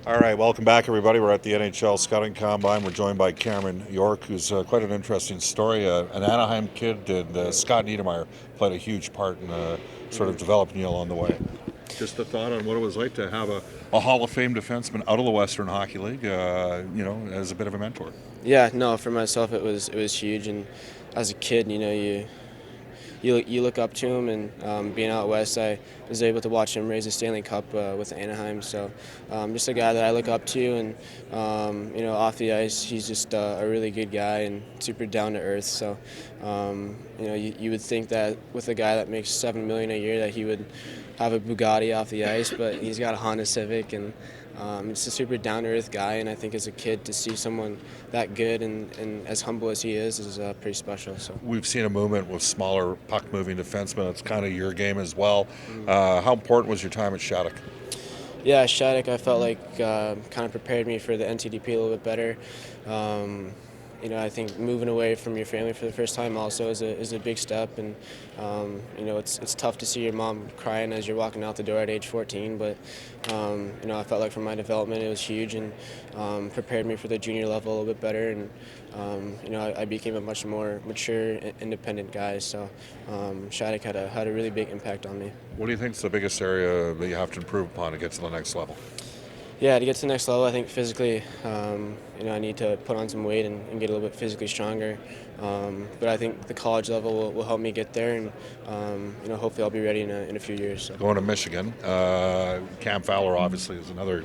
All right, welcome back, everybody. We're at the NHL Scouting Combine. We're joined by Cameron York, who's quite an interesting story. An Anaheim kid, and Scott Niedermayer played a huge part in sort of developing you along the way. Just a thought on what it was like to have a Hall of Fame defenseman out of the Western Hockey League, as a bit of a mentor. Yeah, no, for myself it was huge, and as a kid, you look up to him, and being out west, I was able to watch him raise the Stanley Cup with Anaheim. So, just a guy that I look up to, and off the ice, he's just a really good guy and super down to earth. So, you would think that with a guy that makes $7 million a year, that he would have a Bugatti off the ice, but he's got a Honda Civic, and it's a super down-to-earth guy, and I think as a kid to see someone that good and as humble as he is pretty special. So We've seen a movement with smaller puck-moving defensemen. It's kind of your game as well. How important was your time at Shattuck? yeah, Shattuck, I felt like kind of prepared me for the NTDP a little bit better. I think moving away from your family for the first time also is a big step, and it's tough to see your mom crying as you're walking out the door at age 14. But I felt like for my development it was huge, and prepared me for the junior level a little bit better, and I became a much more mature, independent guy. So Shattuck had a really big impact on me. What do you think is the biggest area that you have to improve upon to get to the next level? Yeah, to get to the next level, I think physically, I need to put on some weight and get a little bit physically stronger. But I think the college level will help me get there, and hopefully I'll be ready in a few years. So. Going to Michigan, Cam Fowler obviously is another,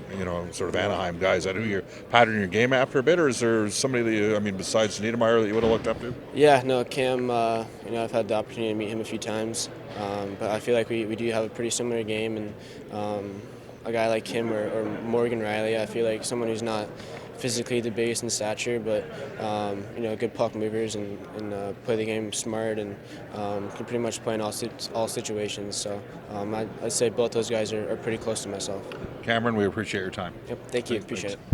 sort of Anaheim guy. Is that who you're patterning your game after a bit, or is there somebody that besides Niedermayer that you would have looked up to? Yeah, no, Cam. I've had the opportunity to meet him a few times, but I feel like we do have a pretty similar game, and a guy like him or Morgan Riley, I feel like someone who's not physically the biggest in stature, but good puck movers and play the game smart, and can pretty much play in all situations. So I'd say both those guys are pretty close to myself. Cameron, we appreciate your time. Yep, thank you, appreciate Thanks. it.